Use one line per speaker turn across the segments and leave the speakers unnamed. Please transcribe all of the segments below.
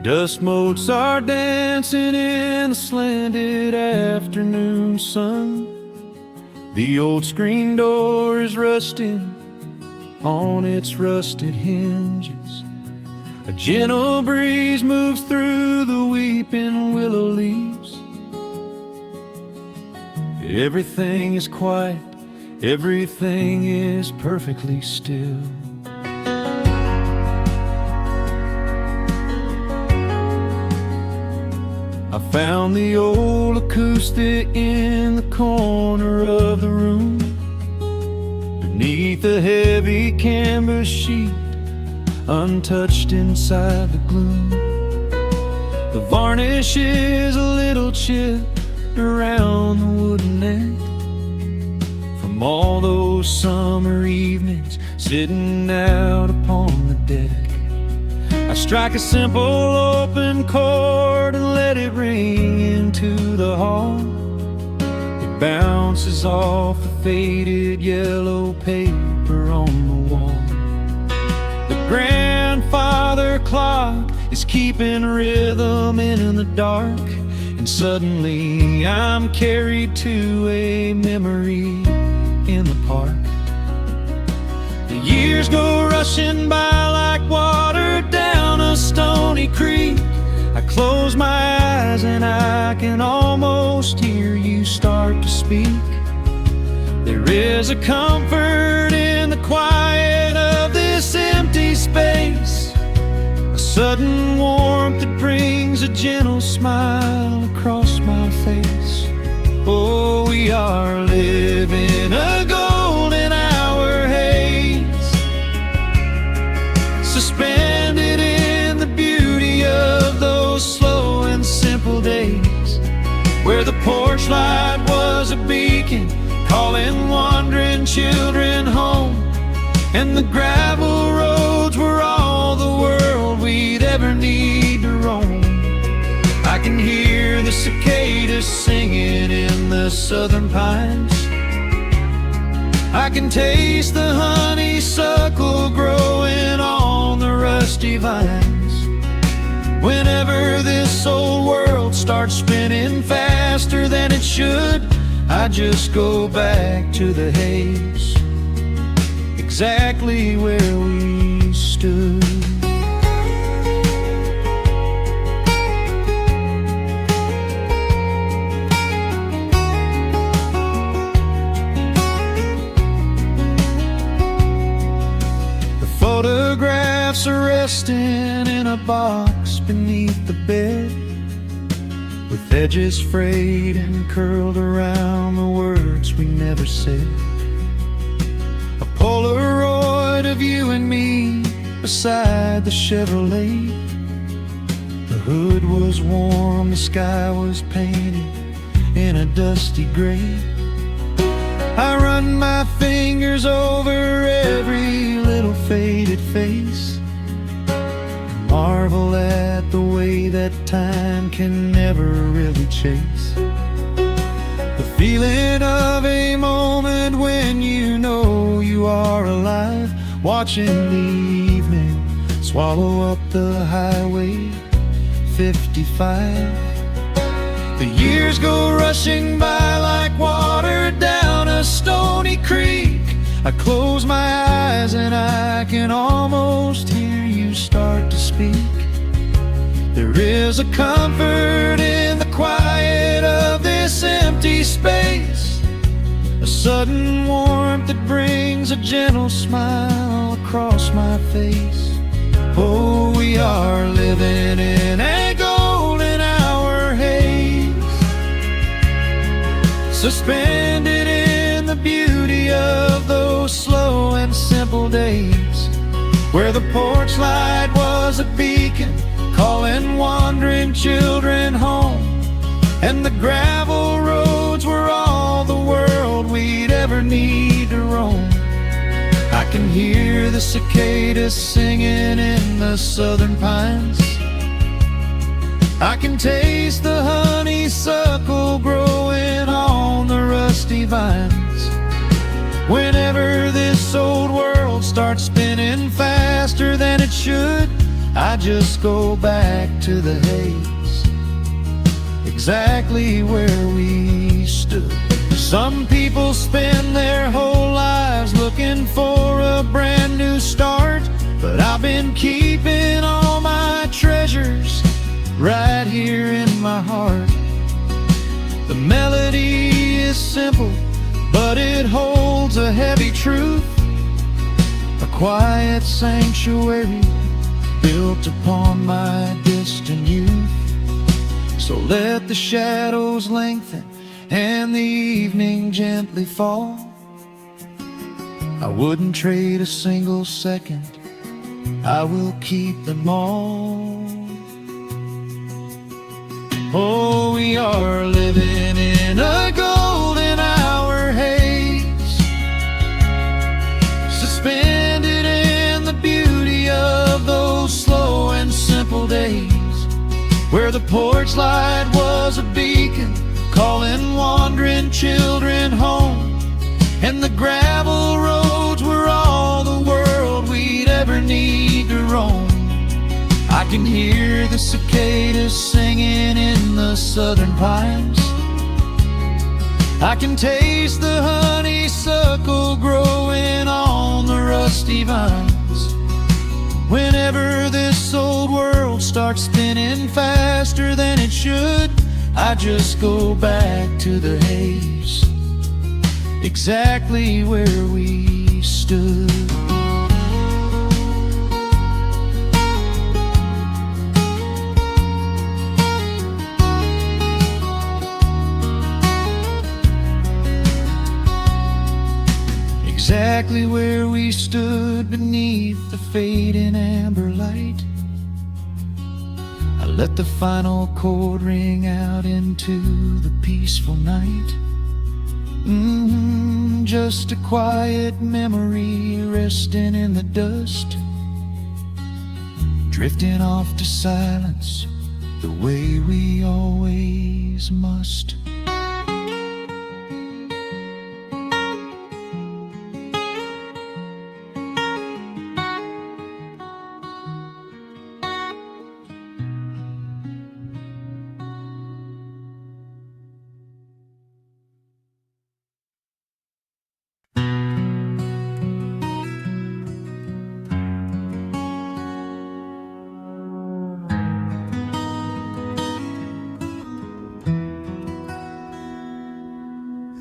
Dust motes are dancing in the slanted afternoon sun. The old screen door is rusting on its rusted hinges. A gentle breeze moves through the weeping willow leaves. Everything is quiet, everything is perfectly still. I found the old acoustic in the corner of the room, beneath a heavy canvas sheet, untouched inside the gloom. The varnish is a little chipped around the wooden neck from all those summer evenings sitting out upon the deck. I strike a simple open chord and let it ring into the hall. It bounces off the faded yellow paper on the wall. The grandfather clock is keeping rhythm in the dark, and suddenly I'm carried to a memory in the park. The years go rushing by like water down a stony creek. I close my eyes and I can almost hear you start to speak. There is a comfort in the quiet of this empty space, a sudden warmth that brings a gentle smile across my face. Oh, we are living a golden hour haze, suspended in the beauty of those slow and simple days, where the porch light was a beacon calling wandering children home, and the gravel roads were all the world we'd ever need to roam. I can hear the cicadas singing in the southern pines. I can taste the honeysuckle growing on the rusty vines. Whenever this old world starts spinning faster than it should, I just go back to the haze, exactly where we stood. Photographs are resting in a box beneath the bed, with edges frayed and curled around the words we never said. A Polaroid of you and me beside the Chevrolet. The hood was warm, the sky was painted in a dusty gray. I run my fingers over every little faded face, marvel at the way that time can never really chase the feeling of a moment when you know you are alive, watching the evening swallow up the highway 55. The years go rushing by like water down a stony creek. I close my eyes and I can almost hear you start to speak. There is a comfort in the quiet of this empty space, a sudden warmth that brings a gentle smile across my face. Oh, we are living in a golden hour haze, suspended in the beauty of those slow and simple days, where the porch light was a beacon calling wandering children home, and the gravel roads were all the world we'd ever need to roam. I can hear the cicadas singing in the southern pines. I can taste the honeysuckle growing on the rusty vines. Whenever this old world starts spinning faster than it should, I just go back to the haze, exactly where we stood. Some people spend their whole lives looking for a brand new start, but I've been keeping all my treasures right here in my heart. The melody is simple, but it holds a heavy truth, a quiet sanctuary built upon my distant youth. So let the shadows lengthen and the evening gently fall. I wouldn't trade a single second, I will keep them all. Oh, we are living in a golden hour haze, suspended in the beauty of those slow and simple days, where the porch light was a beacon calling wandering children home, and the gravel roads were all the world we'd ever need to roam. I can hear the cicadas singing in the southern pines, I can taste the honeysuckle growing on the rusty vines. Whenever this old world starts spinning faster than it should, I just go back to the haze, exactly where we stood. Exactly where we stood beneath the fading amber light. I let the final chord ring out into the peaceful night. Just a quiet memory resting in the dust, drifting off to silence the way we always must.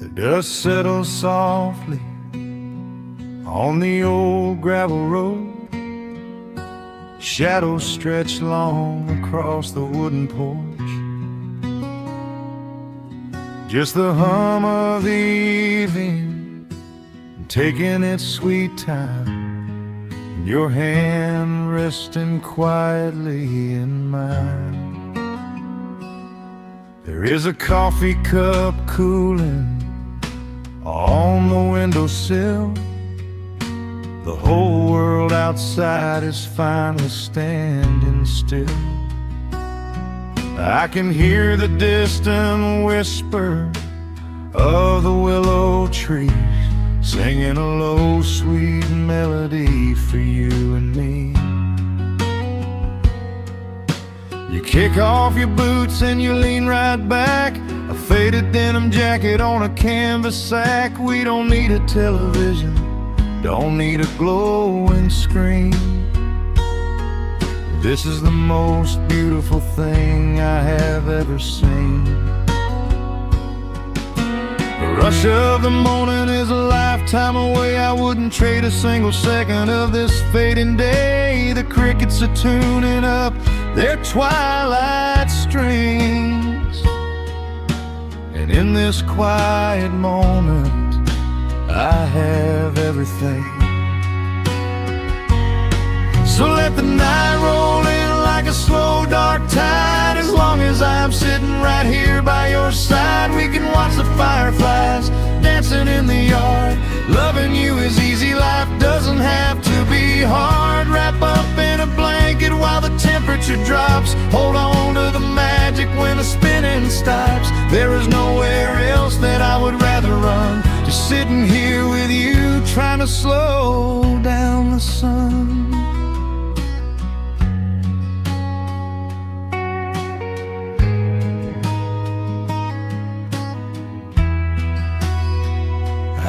The dust settles softly on the old gravel road, shadows stretch long across the wooden porch. Just the hum of the evening taking its sweet time, your hand resting quietly in mine. There is a coffee cup cooling on the windowsill. The whole world outside is finally standing still. I can hear the distant whisper of the willow trees singing a low, sweet melody for you and me. You kick off your boots and you lean right back, a faded denim jacket on a canvas sack. We don't need a television, don't need a glowing screen. This is the most beautiful thing I have ever seen. The rush of the morning is a lifetime away. I wouldn't trade a single second of this fading day. The crickets are tuning up their twilight strings, and in this quiet moment I have everything. So let the night roll in like a slow dark tide. As long as I'm sitting right here by your side, we can watch the fireflies dancing in the yard. Loving you is easy, life doesn't have to be hard. Wrap up in a blanket while the temperature drops. Hold on to the magic when the spinning stops. There is nowhere else that I would rather run, just sitting here with you, trying to slow down the sun.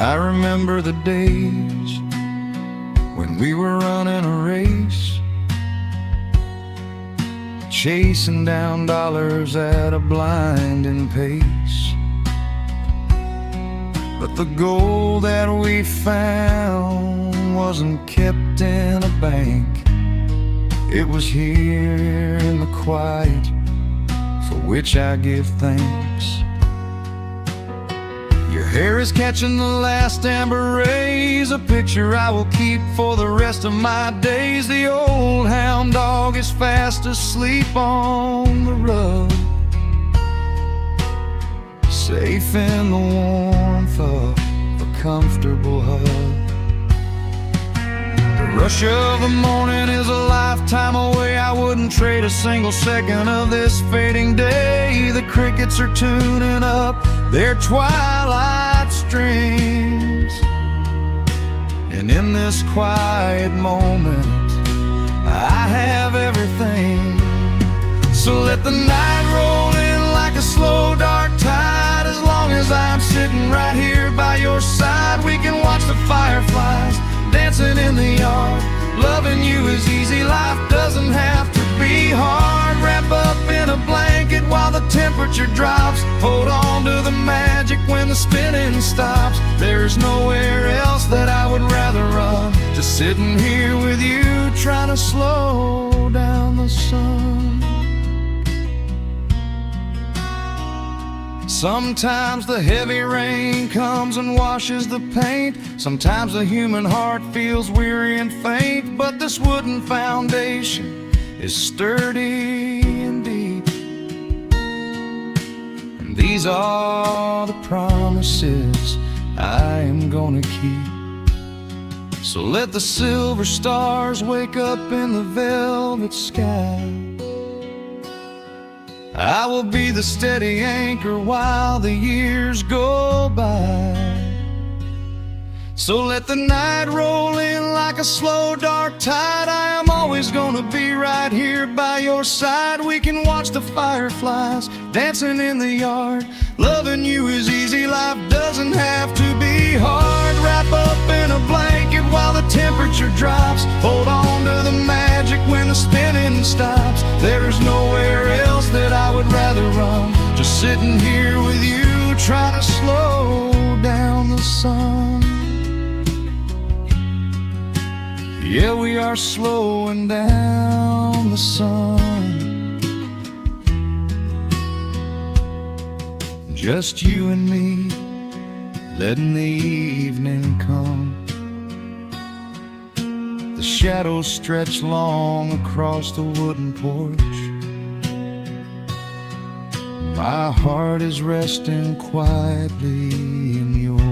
I remember the days when we were running a race, chasing down dollars at a blinding pace. But the gold that we found wasn't kept in a bank. It was here in the quiet, for which I give thanks. Your hair is catching the last amber rays, a picture I will keep for the rest of my days. The old hound dog is fast asleep on the rug, safe in the warmth of a comfortable hug. The rush of the morning is a lifetime away. I wouldn't trade a single second of this fading day. The crickets are tuning up their twilight strings, and in this quiet moment I have everything. So let the night roll in like a slow dark tide. As long as I'm sitting right here by your side, we can watch the fireflies dancing in the yard. Loving you is easy, life doesn't have to be hard. Wrap up in a blanket while the temperature drops. Hold on to the magic when the spinning stops. There's nowhere else that I would rather run, just sitting here with you, trying to slow down the sun. Sometimes the heavy rain comes and washes the paint. Sometimes the human heart feels weary and faint. But this wooden foundation is sturdy and deep, and these are the promises I am gonna keep. So let the silver stars wake up in the velvet sky. I will be the steady anchor while the years go by. So let the night roll in like a slow dark tide. I am always gonna be right here by your side. We can watch the fireflies dancing in the yard. Loving you is easy, life doesn't have to be hard. Wrap up in a blanket while the temperature drops. Hold on to the magic when the spinning stops. There's nowhere else that I would rather run, just sitting here with you, trying to slow down the sun. Yeah, we are slowing down the sun. Just you and me, letting the evening come. The shadows stretch long across the wooden porch. My heart is resting quietly in yours.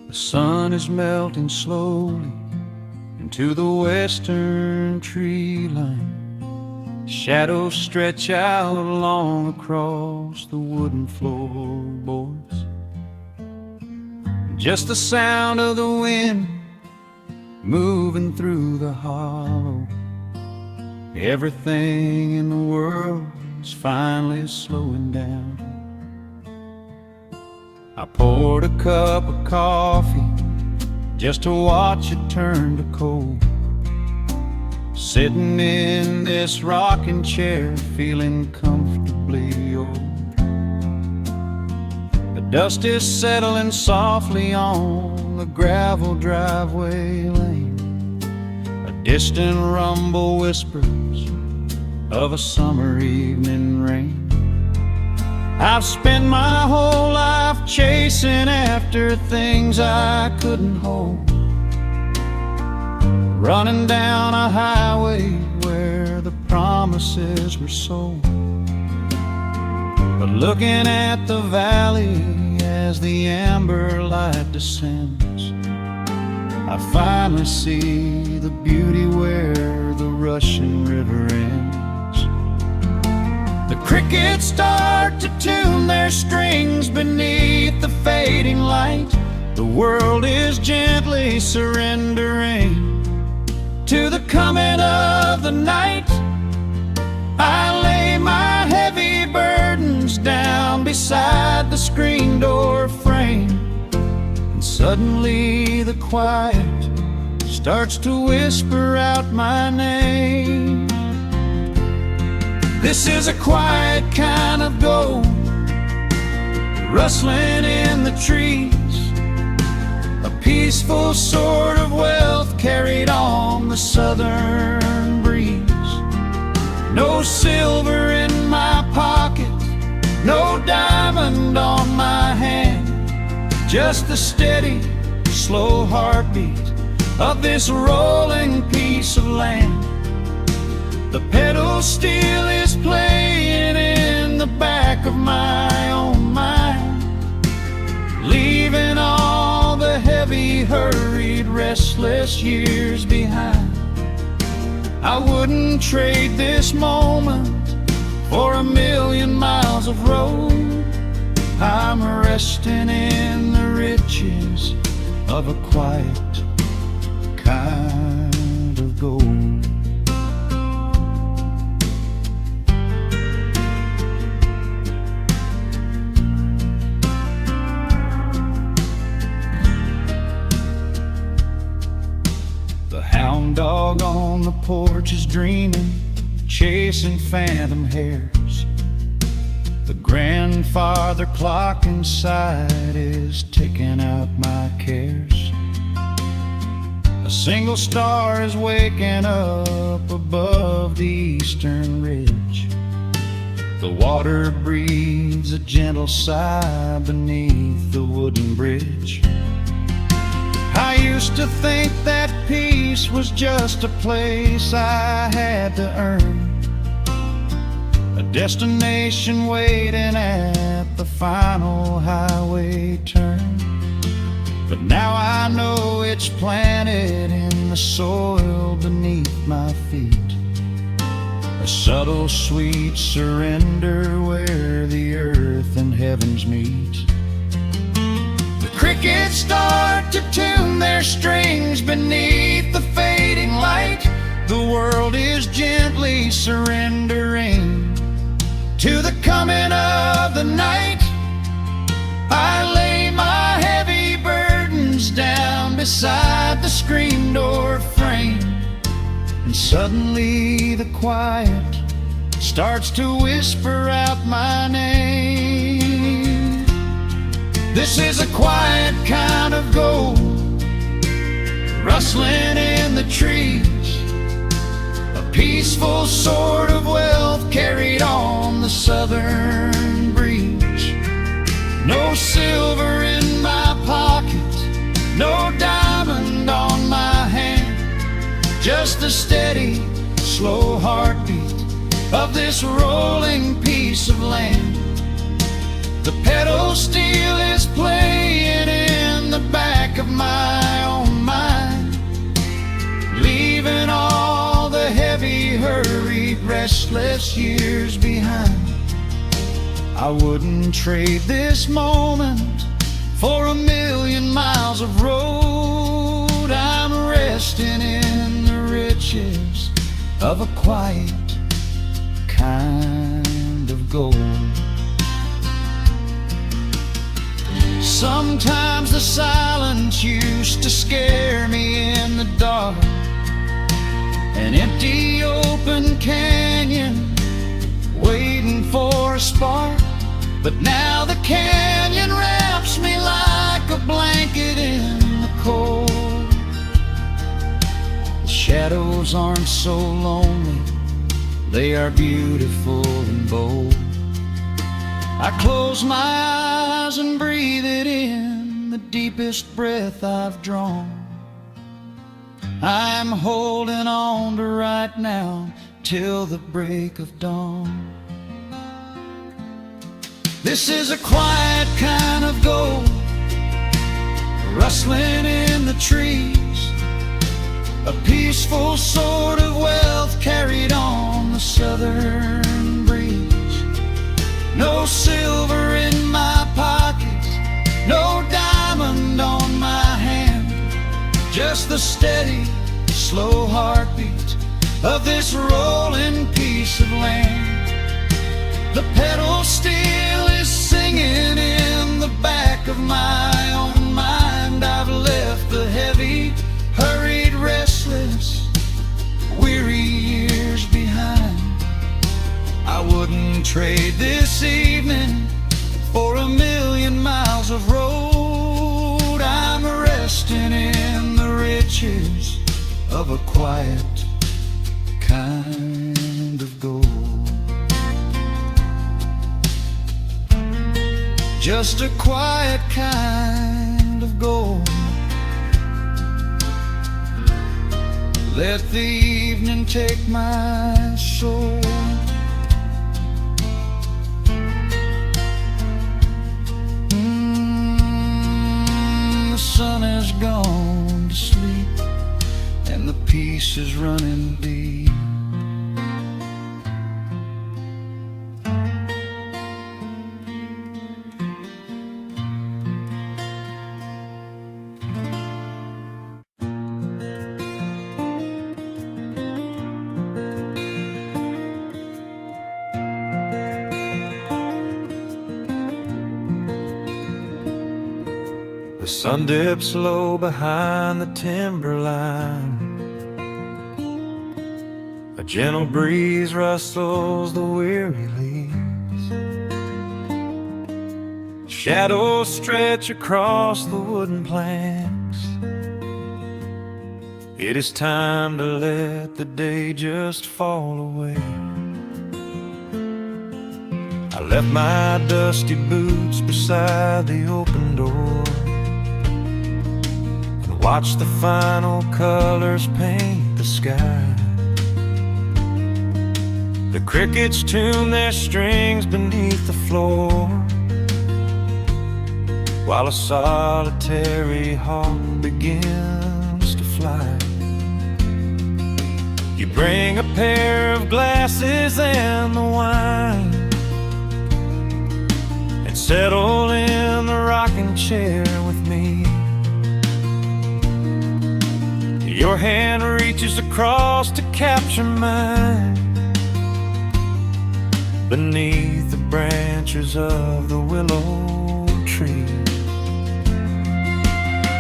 The sun is melting slowly into the western tree line. Shadows stretch out long across the wooden floorboards. Just the sound of the wind moving through the hollow. Everything in the world is finally slowing down. I poured a cup of coffee just to watch it turn to cold. Sitting in this rocking chair, feeling comfortably old. The dust is settling softly on the gravel driveway lane. A distant rumble whispers of a summer evening rain. I've spent my whole life chasing after things I couldn't hold, running down a highway where the promises were sold. But looking at the valley as the amber light descends, I finally see the beauty where the rushing river ends. Crickets start to tune their strings beneath the fading light. The world is gently surrendering to the coming of the night. I lay my heavy burdens down beside the screen door frame, and suddenly the quiet starts to whisper out my name. This is a quiet kind of gold, rustling in the trees, a peaceful sort of wealth carried on the southern breeze. No silver in my pocket, no diamond on my hand, just the steady, slow heartbeat of this rolling piece of land. The pedal steel is playing in the back of my own mind, leaving all the heavy, hurried, restless years behind. I wouldn't trade this moment for 1,000,000 miles of road. I'm resting in the riches of a quiet kind of gold. The hound dog on the porch is dreaming, chasing phantom hares. The grandfather clock inside is ticking out my cares. A single star is waking up above the eastern ridge. The water breathes a gentle sigh beneath the wooden bridge. I used to think that peace was just a place I had to earn, a destination waiting at the final highway turn. But now I know it's planted in the soil beneath my feet, a subtle, sweet surrender where the earth and heavens meet. Crickets start to tune their strings beneath the fading light. The world is gently surrendering to the coming of the night. I lay my heavy burdens down beside the screen door frame, and suddenly the quiet starts to whisper out my name. This is a quiet kind of gold, rustling in the trees, a peaceful sort of wealth carried on the southern breeze. No silver in my pocket, no diamond on my hand, just the steady, slow heartbeat of this rolling piece of land. The pedal steel is playing in the back of my own mind, leaving all the heavy, hurried, restless years behind. I wouldn't trade this moment for 1,000,000 miles of road. I'm resting in the riches of a quiet kind of gold. Sometimes the silence used to scare me in the dark, an empty open canyon waiting for a spark. But now the canyon wraps me like a blanket in the cold. The shadows aren't so lonely, they are beautiful and bold. I close my eyes and breathe it in, the deepest breath I've drawn. I'm holding on to right now till the break of dawn. This is a quiet kind of gold, rustling in the trees, a peaceful sort of wealth carried on the southern breeze. No silver in my pockets, no diamond on my hand, just the steady, slow heartbeat of this rolling piece of land. The pedal steel is singing in the back of my own mind. I've left the heavy, hurried, restless, weary years behind. I wouldn't trade this evening for 1,000,000 miles of road. I'm resting in the riches of a quiet kind of gold. Just a quiet kind of gold. Let the evening take my soul. The sun has gone to sleep and the peace is running deep. The sun dips low behind the timberline. A gentle breeze rustles the weary leaves. Shadows stretch across the wooden planks. It is time to let the day just fall away. I left my dusty boots beside the open door, watch the final colors paint the sky. The crickets tune their strings beneath the floor, while a solitary hawk begins to fly. You bring a pair of glasses and the wine, and settle in the rocking chair with me. Your hand reaches across to capture mine, beneath the branches of the willow tree.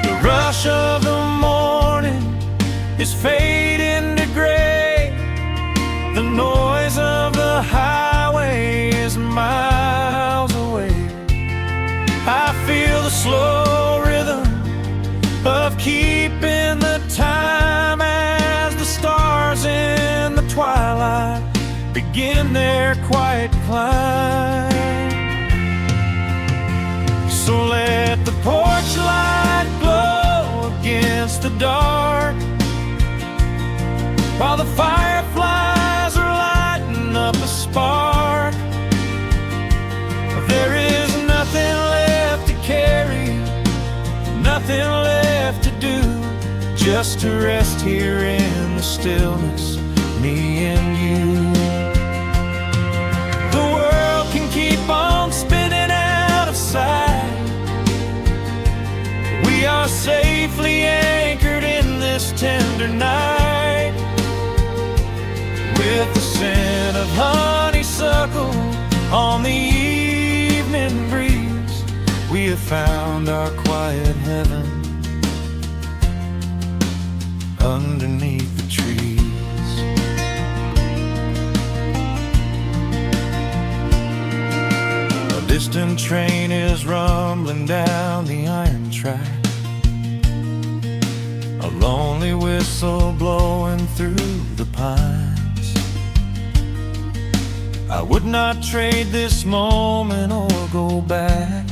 The rush of the morning is fading to gray. The noise of the highway is miles away. I feel the slow rhythm of keeping the time as the stars in the twilight begin their quiet climb. So let the porch light glow against the dark, while the fireflies are lighting up a spark. There is nothing left to carry, nothing left to do, just to rest here in the stillness, me and you. The world can keep on spinning out of sight. We are safely anchored in this tender night. With the scent of honeysuckle on the evening breeze, we have found our quiet heaven underneath the trees. A distant train is rumbling down the iron track, a lonely whistle blowing through the pines. I would not trade this moment or go back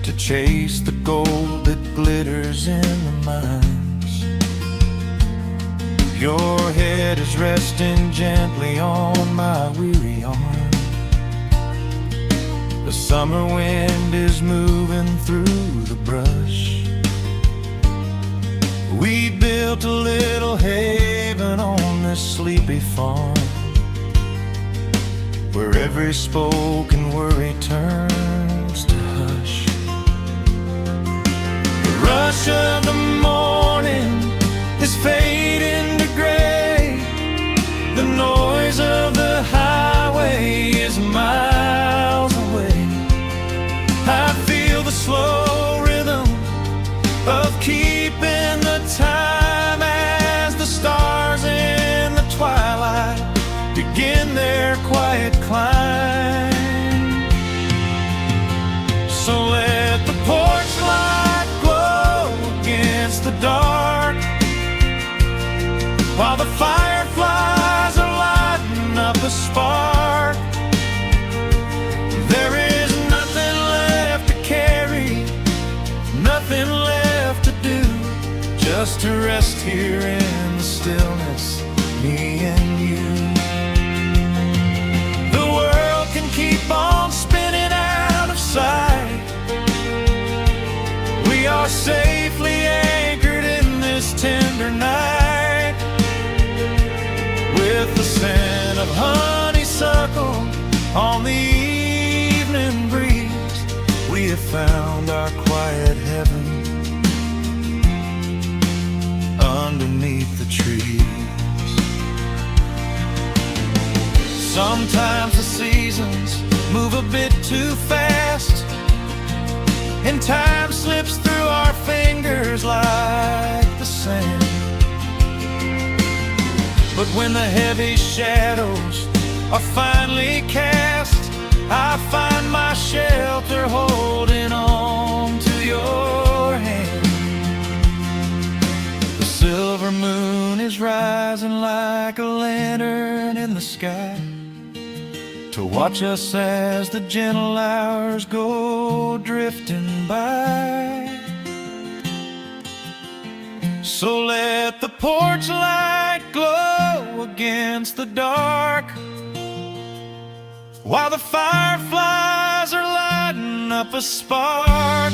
to chase the gold that glitters in the mines. Your head is resting gently on my weary arm. The summer wind is moving through the brush. We built a little haven on this sleepy farm, where every spoken worry turns to hush. The rush of the morning is fading to gray. The noise of the highway is miles away. I feel the slow rhythm of keeping the time as the stars in the twilight begin their quiet climb. So let the porch light glow against the dark, while the fireflies are lighting up a spark. There is nothing left to carry, nothing left to do, just to rest here in the stillness, me and you. The world can keep on spinning out of sight. We are safely anchored in this tender night, with the scent of honeysuckle on the evening breeze. We have found our quiet heaven underneath the trees. Sometimes the seasons move a bit too fast, and time slips through our fingers like the sand. But when the heavy shadows are finally cast, I find my shelter holding on to your hand. The silver moon is rising like a lantern in the sky, to watch us as the gentle hours go drifting by. So let the porch light glow against the dark, while the fireflies are lighting up a spark.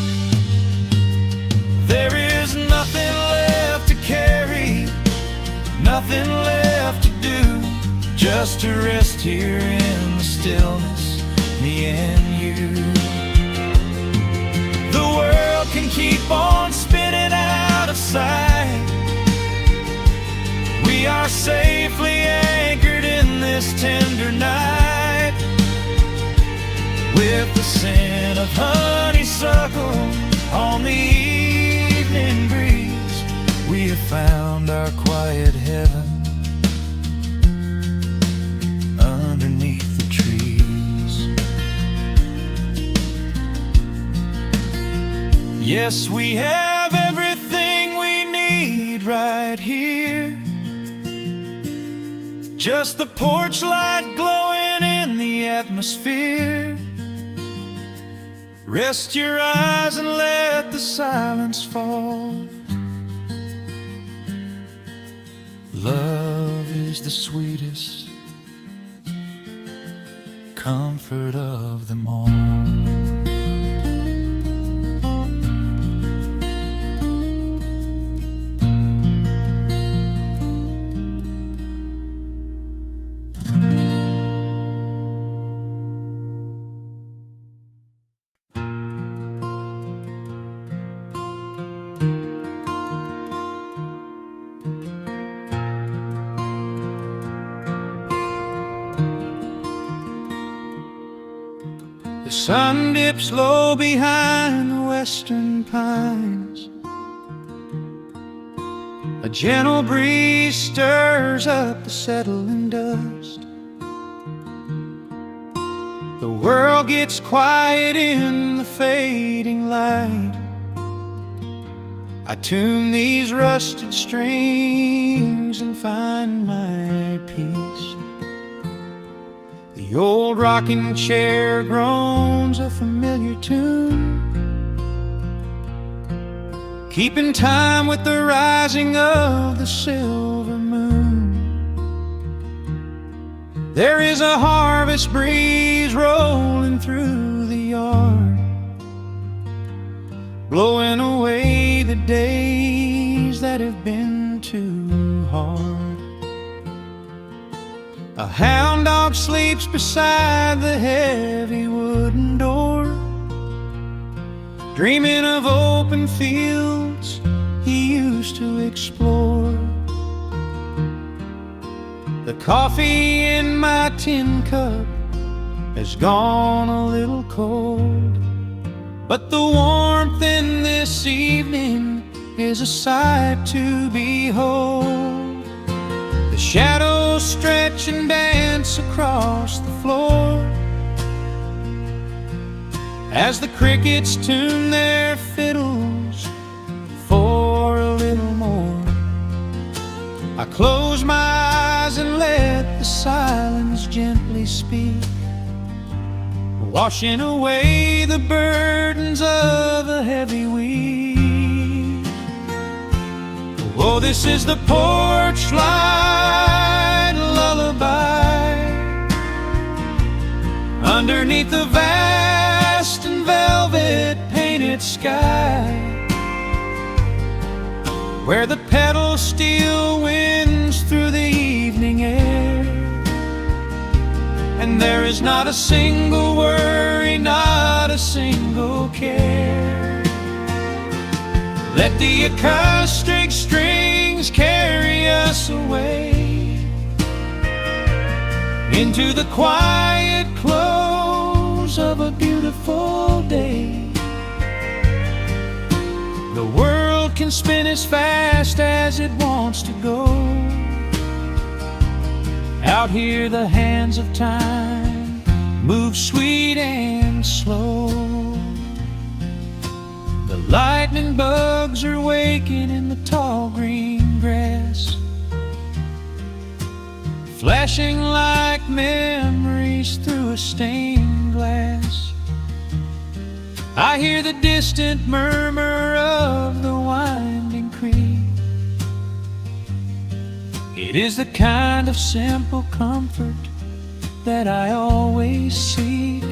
There is nothing left to carry, nothing left to do, just to rest here in the stillness, me and you. The world can keep on spinning out of sight. We are safely anchored in this tender night, with the scent of honeysuckle on the evening breeze. We have found our quiet heaven underneath the trees. Yes, we have everything we need right here, just the porch light glowing in the atmosphere. Rest your eyes and let the silence fall. Love is the sweetest comfort of them all. The sun dips low behind the western pines. A gentle breeze stirs up the settling dust. The world gets quiet in the fading light. I tune these rusted strings and find my peace. The old rocking chair groans a familiar tune, keeping time with the rising of the silver moon. There is a harvest breeze rolling through the yard, blowing away the days that have been too hard. A hound dog sleeps beside the heavy wooden door, dreaming of open fields he used to explore. The coffee in my tin cup has gone a little cold, but the warmth in this evening is a sight to behold. The shadows stretch and dance across the floor as the crickets tune their fiddles for a little more. I close my eyes and let the silence gently speak, washing away the burdens of a heavy week. Oh, this is the porch light lullaby underneath the vast and velvet painted sky, where the pedal steel winds through the evening air, and there is not a single worry, not a single care. Let the acoustic strings carry us away into the quiet close of a beautiful day. The world can spin as fast as it wants to go. Out here the hands of time move sweet and slow. The lightning bugs are waking in the tall green grass, flashing like memories through a stained glass. I hear the distant murmur of the winding creek. It is the kind of simple comfort that I always seek.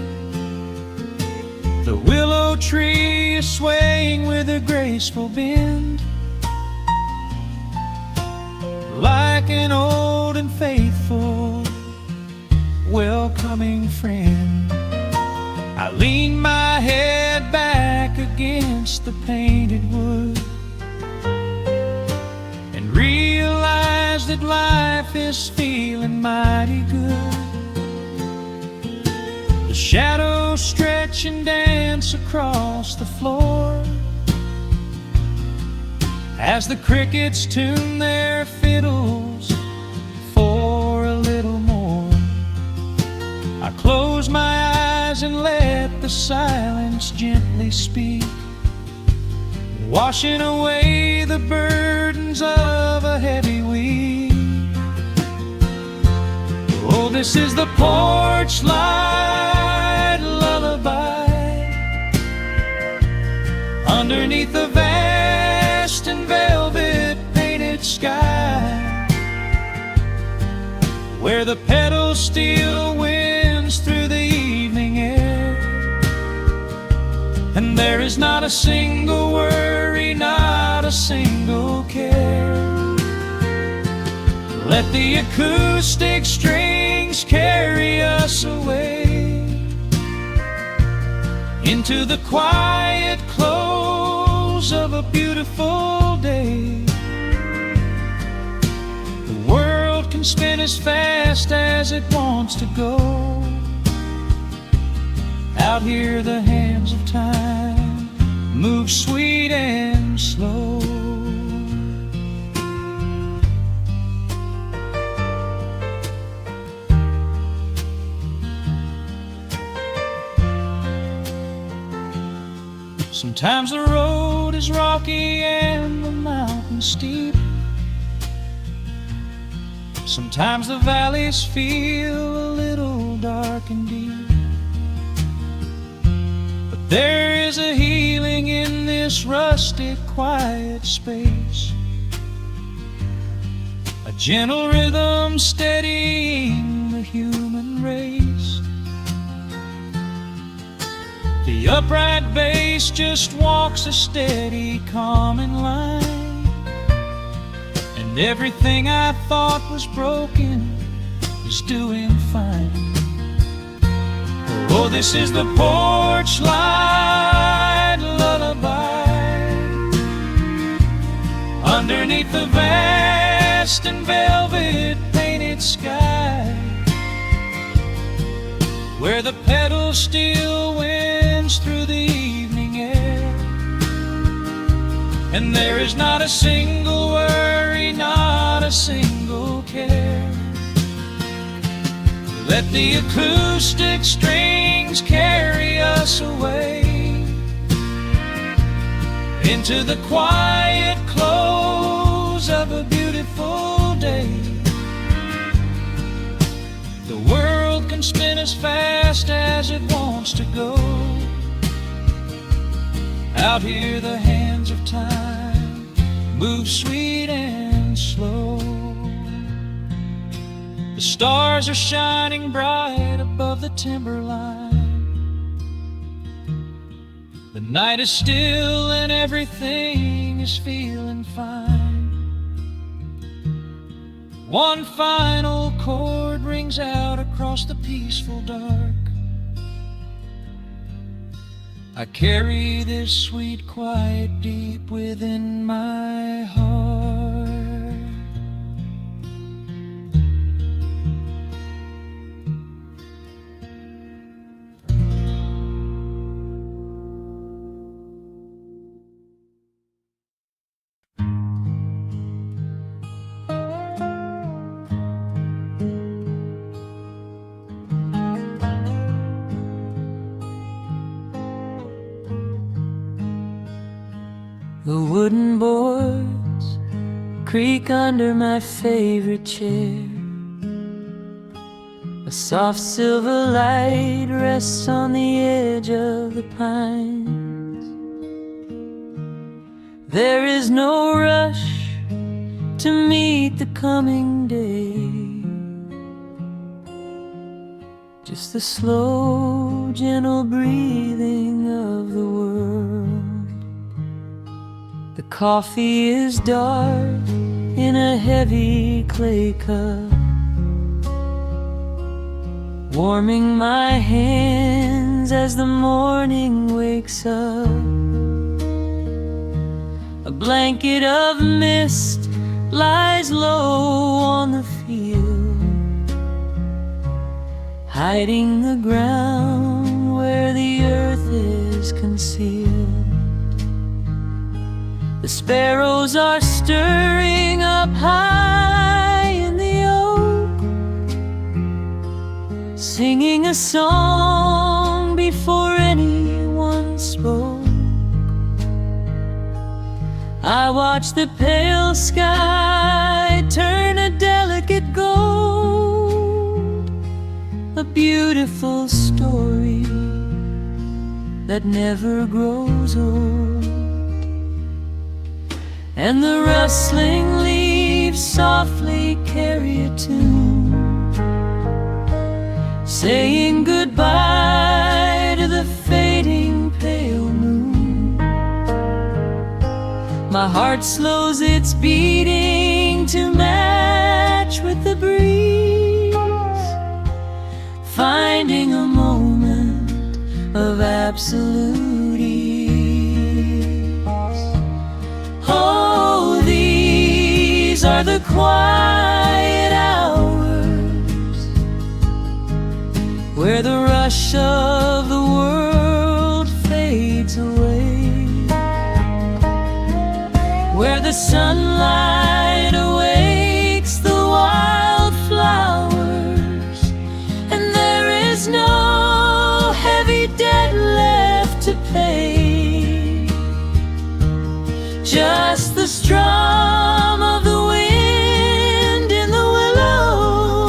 The willow tree is swaying with a graceful bend, like an old and faithful welcoming friend. I lean my head back against the painted wood and realize that life is feeling mighty good. The shadows stretch and dance across the floor as the crickets tune their fiddles for a little more. I close my eyes and let the silence gently speak, washing away the burdens of a heavy week. Oh, this is the porch light lullaby underneath the vast and velvet painted sky, where the pedal steel winds through the evening air, and there is not a single worry, not a single care. Let the acoustic strings carry us away into the quiet close of a beautiful day. The world can spin as fast as it wants to go. Out here the hands of time move sweet and slow. Sometimes the road is rocky and the mountain steep. Sometimes the valleys feel a little dark and deep. But there is a healing in this rustic, quiet space, a gentle rhythm steadying the human race. The upright bass just walks a steady, calming line, and everything I thought was broken is doing fine. Oh, this is the porch light lullaby underneath the vast and velvet painted sky, where the petals still winds through the evening air, and there is not a single worry, not a single care. Let the acoustic strings carry us away into the quiet close of a beautiful day. The world can spin as fast as it wants to go. Out here the hands of time move sweet and slow. The stars are shining bright above the timberline. The night is still and everything is feeling fine. One final chord rings out across the peaceful dark. I carry this sweet quiet deep within my heart.
The wooden boards creak under my favorite chair. A soft silver light rests on the edge of the pines. There is no rush to meet the coming day, just the slow, gentle breathing of the world. The coffee is dark in a heavy clay cup, warming my hands as the morning wakes up. A blanket of mist lies low on the field, hiding the ground where the earth is concealed. The sparrows are stirring up high in the oak, singing a song before anyone spoke. I watch the pale sky turn a delicate gold, a beautiful story that never grows old. And the rustling leaves softly carry a tune, saying goodbye to the fading pale moon. My heart slows its beating to match with the breeze, finding a moment of absolute ease. Oh, these are the quiet hours where the rush of the world fades away, where the sunlight awakes the wildflowers, and there is no heavy debt left to pay. Just the strum of the wind in the willow,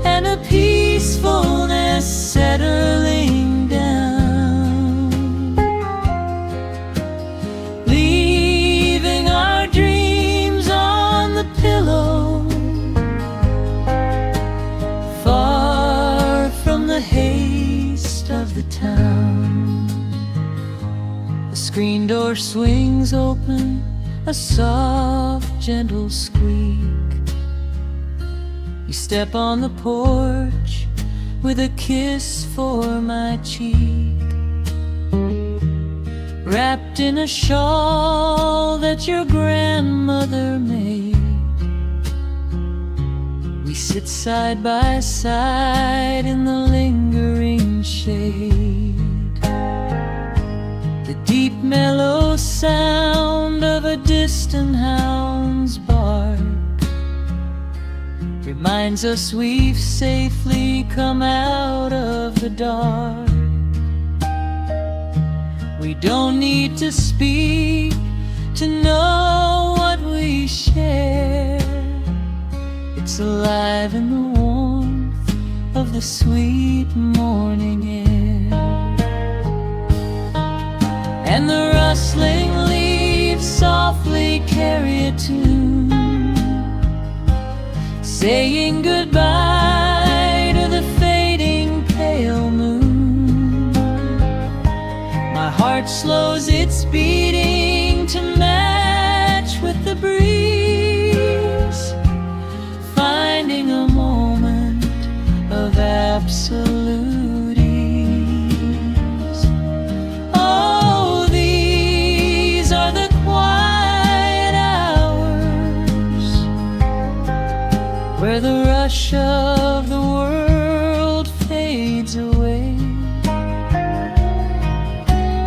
and a peacefulness settling down, leaving our dreams on the pillow, far from the haste of the town. The screen door swings open, a soft, gentle squeak. You step on the porch with a kiss for my cheek, wrapped in a shawl that your grandmother made. We sit side by side in the lingering shade. The deep mellow sound of a distant hound's bark reminds us we've safely come out of the dark. We don't need to speak to know what we share. It's alive in the warmth of the sweet morning air. And the rustling leaves softly carry a tune, saying goodbye to the fading pale moon. My heart slows its beating to match with the breeze, finding a moment of absolute ease. Oh, these are the quiet hours where the rush of the world fades away,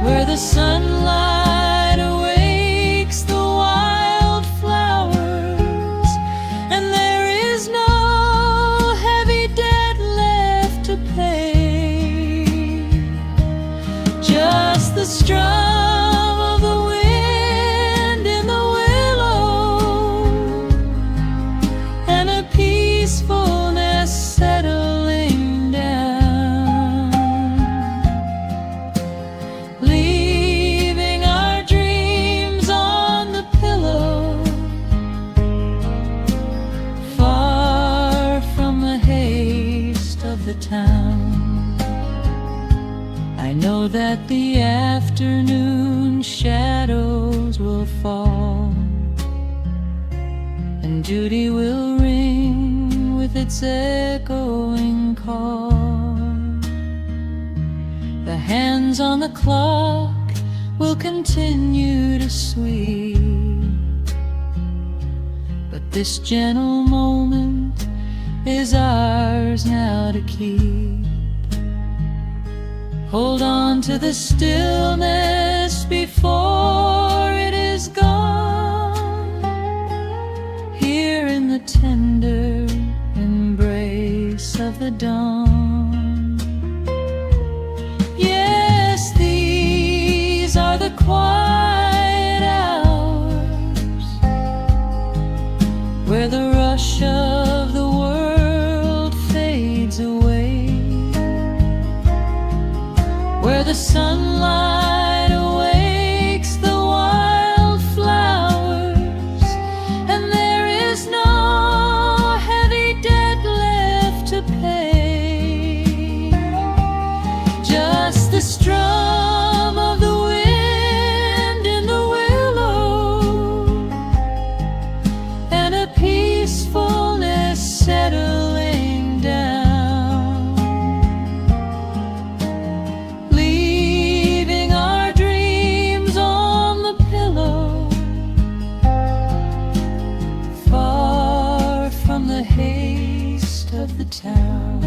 where the sunlight awakes the wildflowers, and there is no heavy debt left to pay. Just the strum of the wind in the willow, and a peacefulness settling down, leaving our dreams on the pillow, far from the haste of the town. I know that the afternoon shadows will fall, and duty will ring with its echoing call. The hands on the clock will continue to sweep, but this gentle moment is ours now to keep. Hold on to the stillness before it is gone, here in the tender embrace of the dawn. Yes, these are the quiet hours where the rush of the world fades away, where the sunlight awakes the wildflowers, and there is no heavy debt left to pay. Just the strum of the wind in the willow, and a peacefulness settling down, leaving our dreams on the pillow, far from the haste of the town.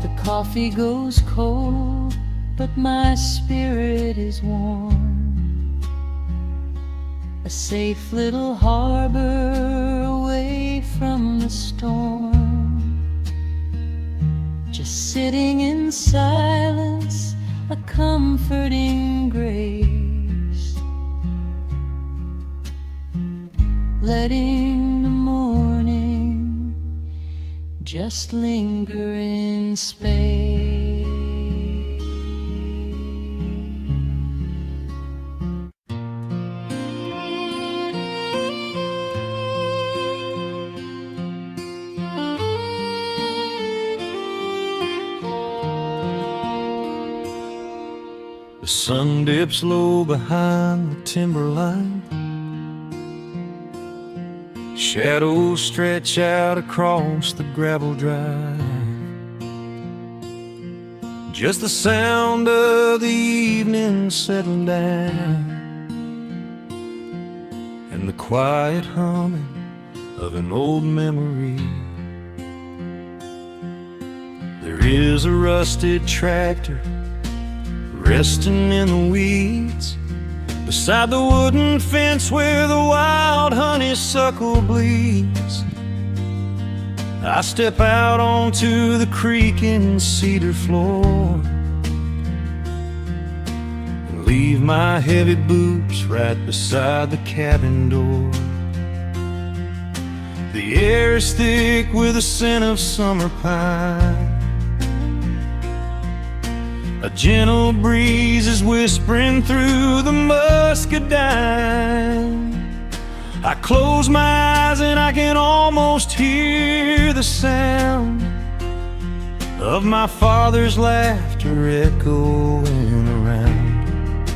The coffee goes cold, but my spirit is warm, a safe little harbor away from the storm. Just sitting in silence, a comforting grace, letting the morning just linger in space.
The sun dips low behind the timberline, Shadows stretch out across the gravel drive. Just the sound of the evening settling down, and the quiet humming of an old memory. There is a rusted tractor resting in the weeds beside the wooden fence where the wild honeysuckle bleeds. I step out onto the creaking cedar floor and leave my heavy boots right beside the cabin door. The air is thick with the scent of summer pine. A gentle breeze is whispering through the muscadine. I close my eyes and I can almost hear the sound of my father's laughter echoing around.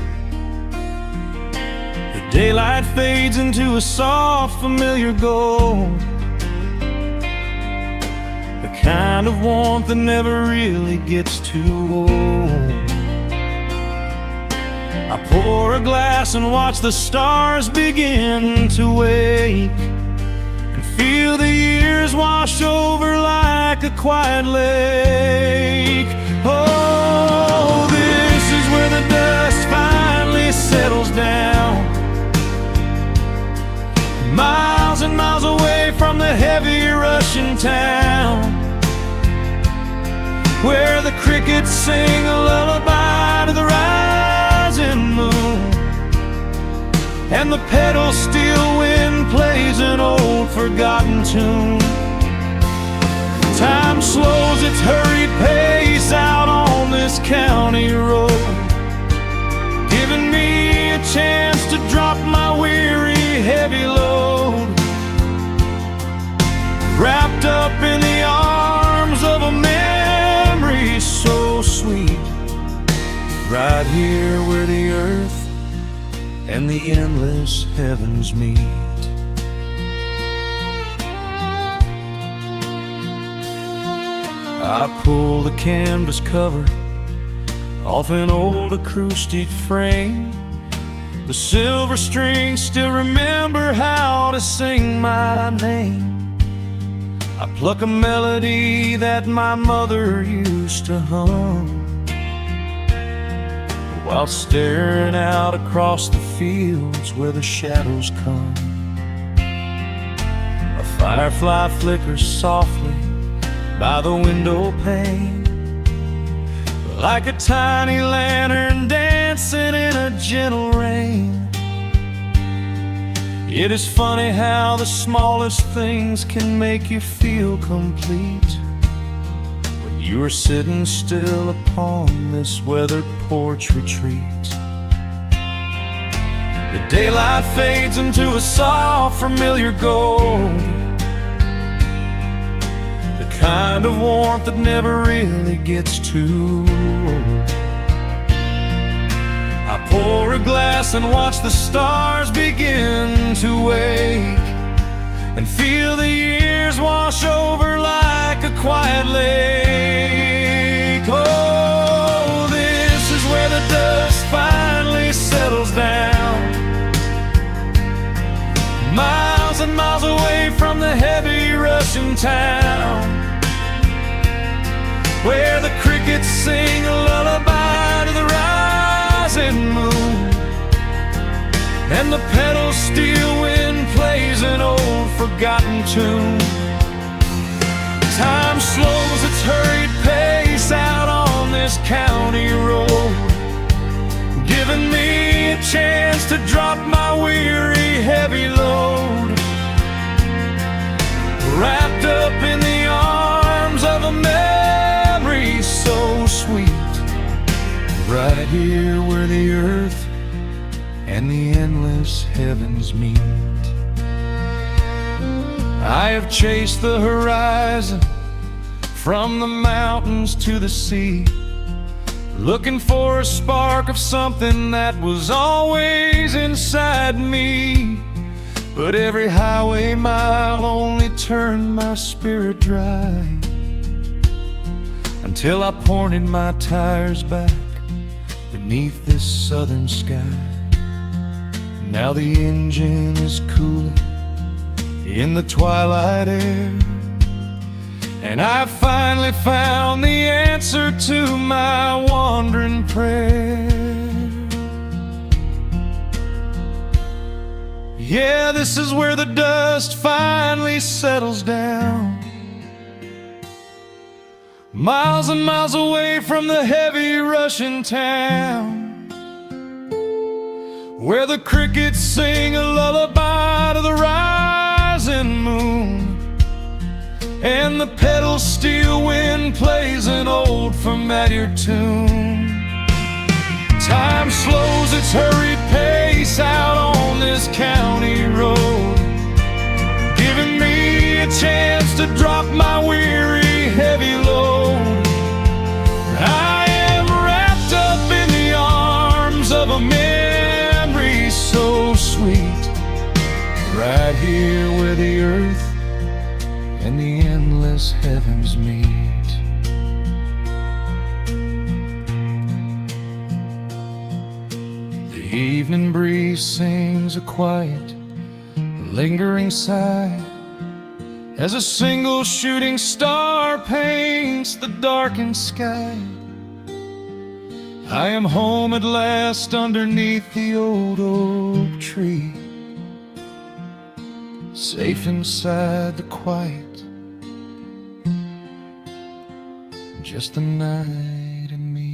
The daylight fades into a soft, familiar gold, the kind of warmth that never really gets too old. I pour a glass and watch the stars begin to wake, and feel the years wash over like a quiet lake. Oh, this is where the dust finally settles down, miles and miles away from the heavy Russian town, where the crickets sing a lullaby to the rising moon, and the pedal steel wind plays an old forgotten tune. Time slows its hurried pace out on this county road, giving me a chance to drop my weary heavy load, wrapped up in the arms of a memory so sweet, right here where the earth and the endless heavens meet. I pull the canvas cover off an old acoustic frame. The silver strings still remember how to sing my name. I pluck a melody that my mother used to hum while staring out across the fields where the shadows come. A firefly flickers softly by the window pane, like a tiny lantern dancing in a gentle rain. It is funny how the smallest things can make you feel complete when you are sitting still upon this weathered porch retreat. The daylight fades into a soft, familiar gold, the kind of warmth that never really gets too old. I pour a glass and watch the stars begin to wake, and feel the years wash over like a quiet lake. Oh, this is where the dust finally settles down, miles and miles away from the heavy Russian town, where the crickets sing a lullaby to the rising moon, and the pedal steel wind plays an old forgotten tune. Time slows its hurried pace out on this county road, giving me a chance to drop my weary heavy load, wrapped up in the arms of a memory so sweet, right here where the earth and the endless heavens meet. I have chased the horizon from the mountains to the sea, looking for a spark of something that was always inside me. but every highway mile only turned my spirit dry, until I pointed my tires back beneath this southern sky. Now the engine is cooling in the twilight air, and I finally found the answer to my wandering prayer. Yeah, this is where the dust finally settles down, miles and miles away from the heavy Russian town, where the crickets sing a lullaby to the rising moon, and the pedal steel wind plays an old familiar tune. Time slows its hurried pace out on this county road, giving me a chance to drop my weary, heavy load. I am wrapped up in the arms of a memory so sweet, right here where the earth and the endless heavens meet. The evening breeze sings a quiet, lingering sigh, as a single shooting star paints the darkened sky. I am home at last underneath the old oak tree, safe inside the quiet, just the night and me.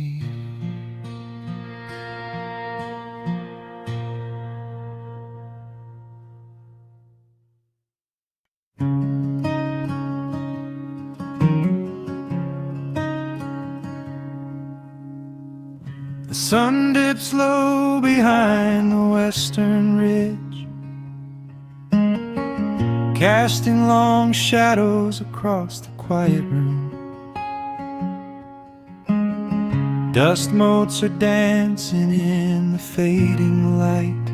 The sun dips low behind the western ridge, casting long shadows across the quiet room. Dust motes are dancing in the fading light.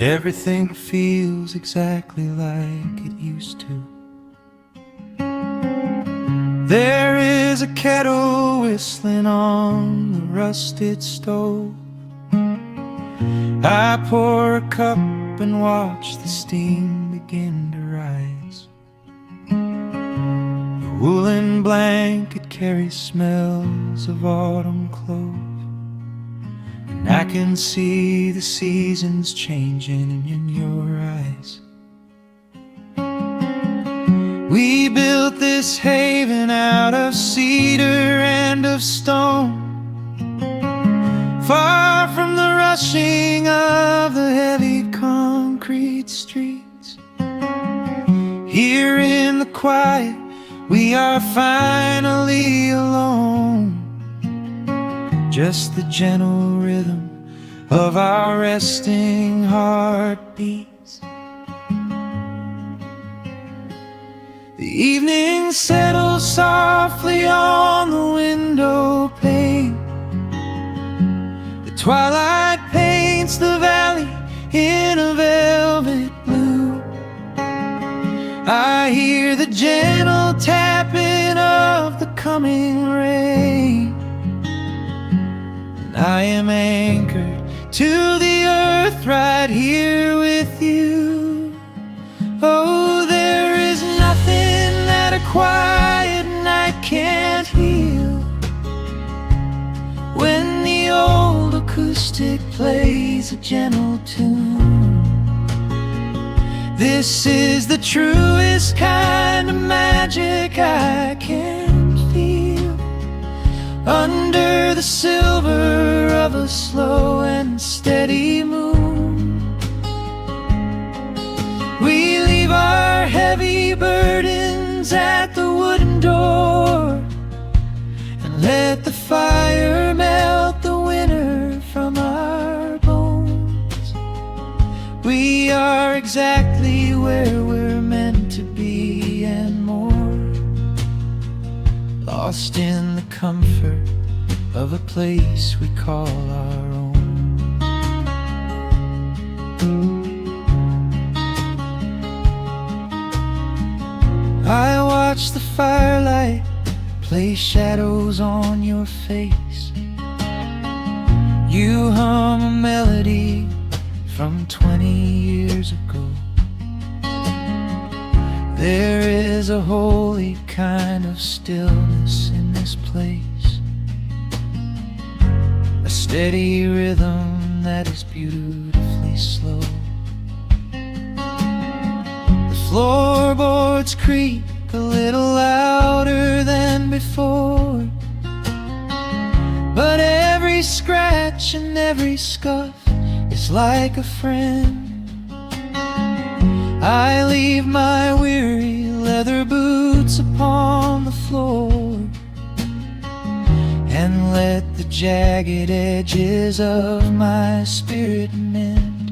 Everything feels exactly like it used to. There is a kettle whistling on the rusted stove. I pour a cup and watch the steam begin to rise. The woolen blanket carries smells of autumn clove, and I can see the seasons changing in your eyes. We built this haven out of cedar and of stone, far from the rushing of the heavy concrete streets. Here in the quiet, we are finally alone, just the gentle rhythm of our resting heartbeats. The evening settles softly on the window pane. The twilight paints the valley in a velvet blue. I hear the gentle tapping of the coming rain, and I am anchored to the earth right here with you. Oh, there is nothing that a quiet night can't heal, when the old acoustic plays a gentle tune. This is the truest kind of magic I can feel, under the silver of a slow and steady moon. We leave our heavy burdens at the wooden door, and let the fire melt the winter from our bones. We are exactly where we're meant to be and more, lost in the comfort of a place we call our own. I watch the firelight play shadows on your face. You hum a melody from 20 years ago. There is a holy kind of stillness in this place, a steady rhythm that is beautifully slow. The floorboards creak a little louder than before, but every scratch and every scuff is like a friend. I leave my weary leather boots upon the floor and let the jagged edges of my spirit mend.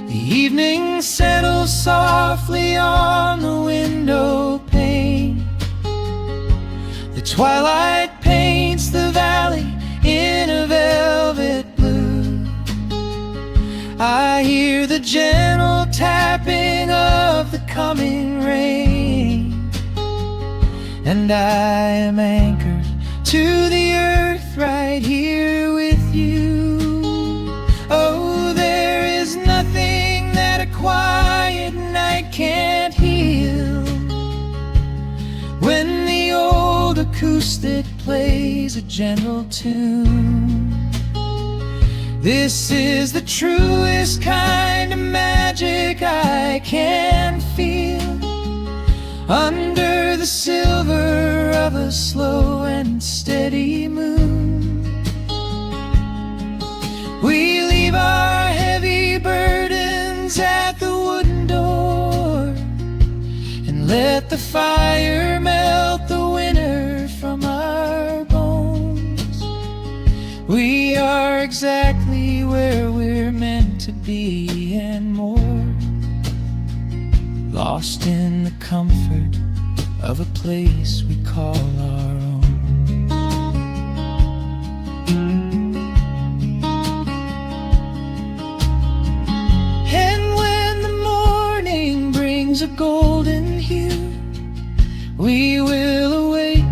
The evening settles softly on the window pane. The twilight paints the valley in a velvet blue. I hear the gentle tapping of the coming rain, and I am anchored to the earth right here with you. Oh, there is nothing that a quiet night can't heal. When the old acoustic plays a gentle tune, this is the truest kind of magic I can feel. Under the silver of a slow and steady moon, we leave our heavy burdens at the wooden door and let the fire melt the winter from our bones. We are exactly where we're meant to be and more, lost in the comfort of a place we call our own. And when the morning brings a golden hue, we will awake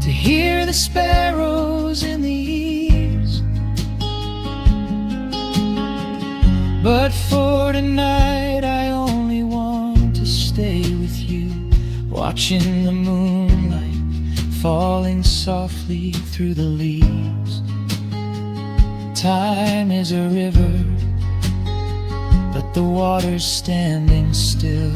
to hear the sparrows in the eaves. But for tonight I only want to stay with you, watching the moonlight falling softly through the leaves. Time is a river, but the water's standing still.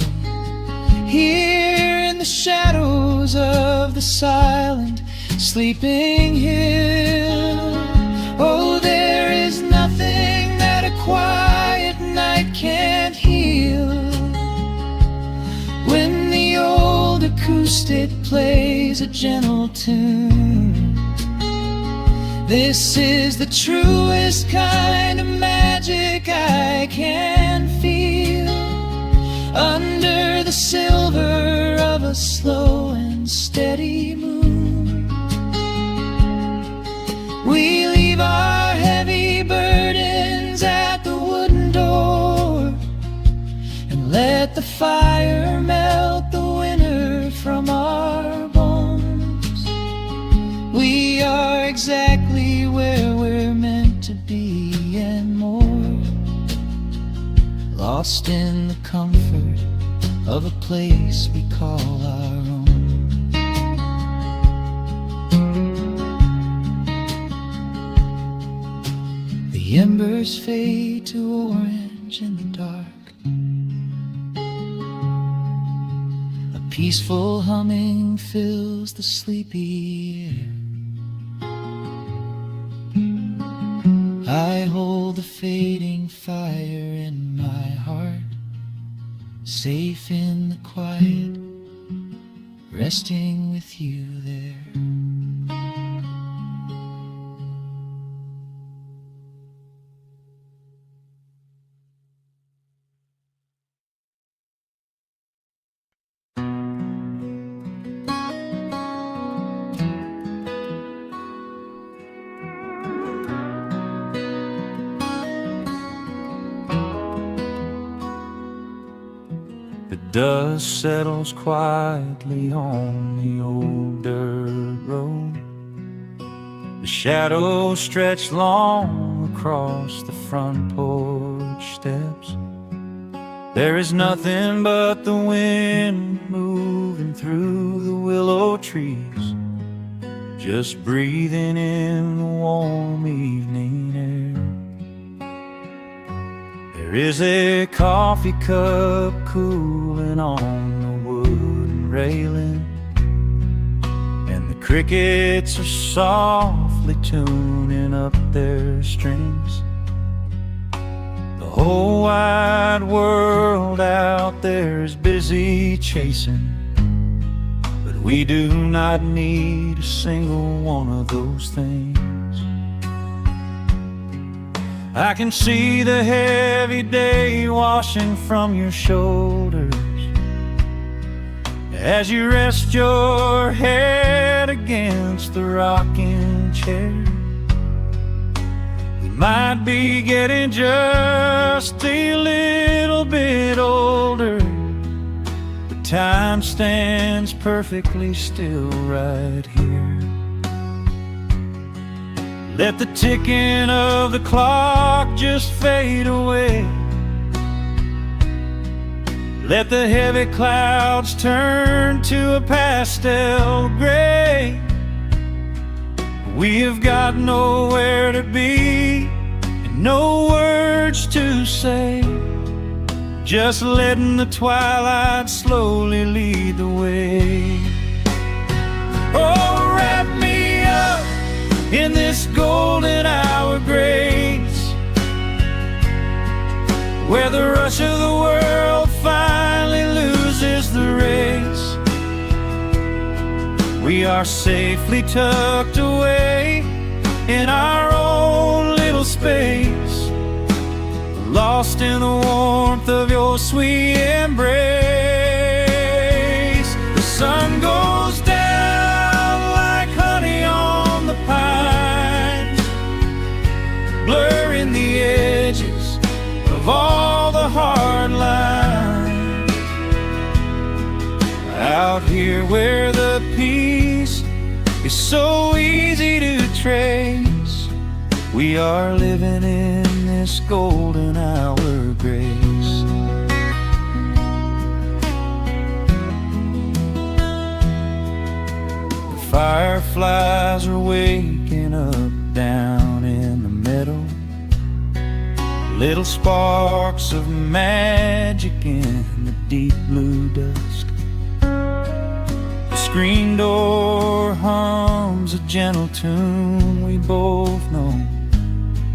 Here in the shadows of the silent sleeping hill, oh, there is nothing that a quiet night can't heal. When the old acoustic plays a gentle tune, this is the truest kind of magic I can feel. Under the silver of a slow and steady moon, we leave our heavy burdens at the wooden door and let the fire melt the winter from our bones. We are exactly where we're meant to be and more, lost in the comfort of a place we call our own. The embers fade to orange in the dark. A peaceful humming fills the sleepy air. I hold the fading fire in my heart, safe in the quiet, resting with you there. The dust settles quietly on the old dirt road. The shadows stretch long across the front porch steps. There is nothing but the wind moving through the willow trees, just breathing in the warm evening air. There is a coffee cup cooling on the wooden railing, and the crickets are softly tuning up their strings. The whole wide world out there is busy chasing, but we do not need a single one of those things. I can see the heavy day washing from your shoulders as you rest your head against the rocking chair. We might be getting just a little bit older, but time stands perfectly still right here. Let the ticking of the clock just fade away. Let the heavy clouds turn to a pastel gray. We have got nowhere to be and no words to say, just letting the twilight slowly lead the way. Oh, wrap me up in this golden hour grace, where the rush of the world finally loses the race. We are safely tucked away in our own little space, lost in the warmth of your sweet embrace. The sun goes down like honey on the pines, blurring the edges of all the hard lines. Out here where the peace is so easy to trace, we are living in this golden hour grace. The fireflies are waking up down in the meadow, little sparks of magic in the deep blue dusk. The screen door hums a gentle tune we both know,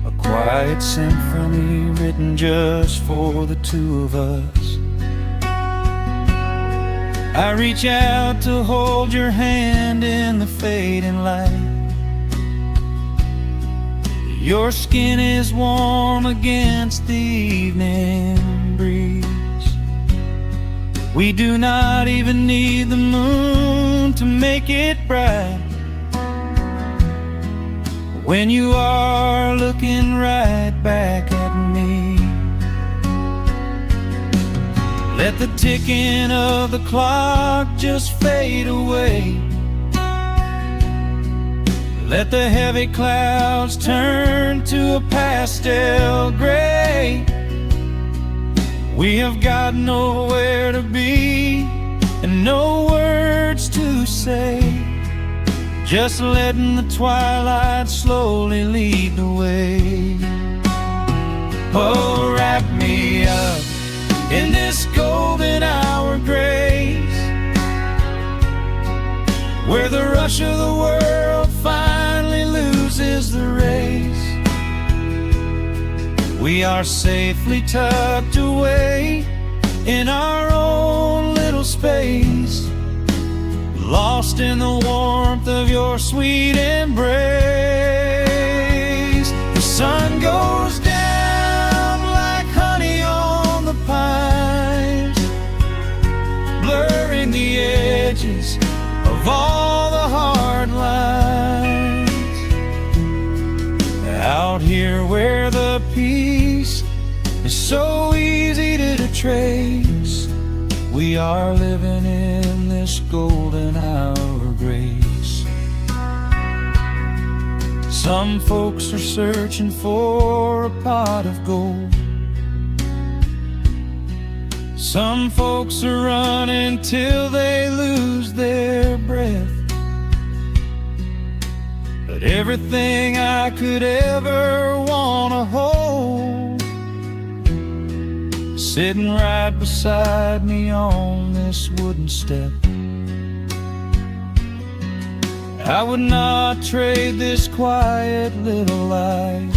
a quiet symphony written just for the two of us. I reach out to hold your hand in the fading light. Your skin is warm against the evening breeze. We do not even need the moon to make it bright when you are looking right back at me. Let the ticking of the clock just fade away. Let the heavy clouds turn to a pastel gray. We have got nowhere to be and no words to say, just letting the twilight slowly lead the way. Oh, wrap me up in this golden hour grace, where the rush of the world finally loses the race. We are safely tucked away in our own little space, lost in the warmth of your sweet embrace. The sun goes down like honey on the pines, blurring the edges of all the hard lines. Out here where the peace is so easy to trace, We are living in this golden hour of grace. Some folks are searching for a pot of gold. Some folks are running till they lose their breath. But everything I could ever wanna hold, sitting right beside me on this wooden step. I would not trade this quiet little life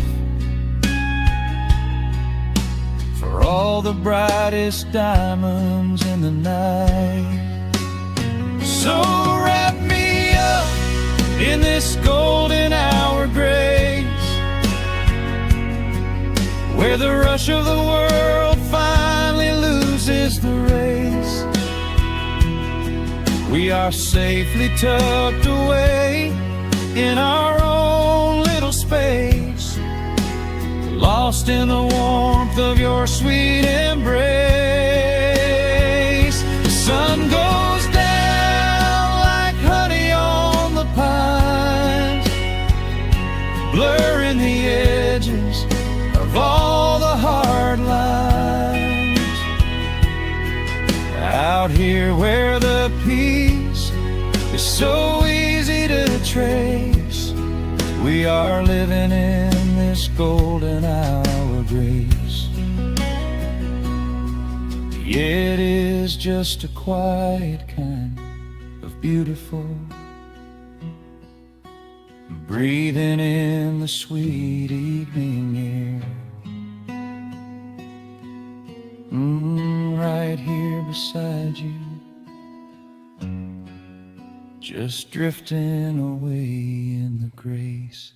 for all the brightest diamonds in the night. So wrap me up in this golden hour grace, where the rush of the world finally loses the race. We are safely tucked away in our own little space, lost in the warmth of your sweet embrace. The sun goes down like honey on the pines, blurring the edges of all the hard lines. Out here where the peace is so easy to trace, we are living in this golden hour of grace. It is just a quiet kind of beautiful, breathing in the sweet evening air. Right here beside you, just drifting away in the grace.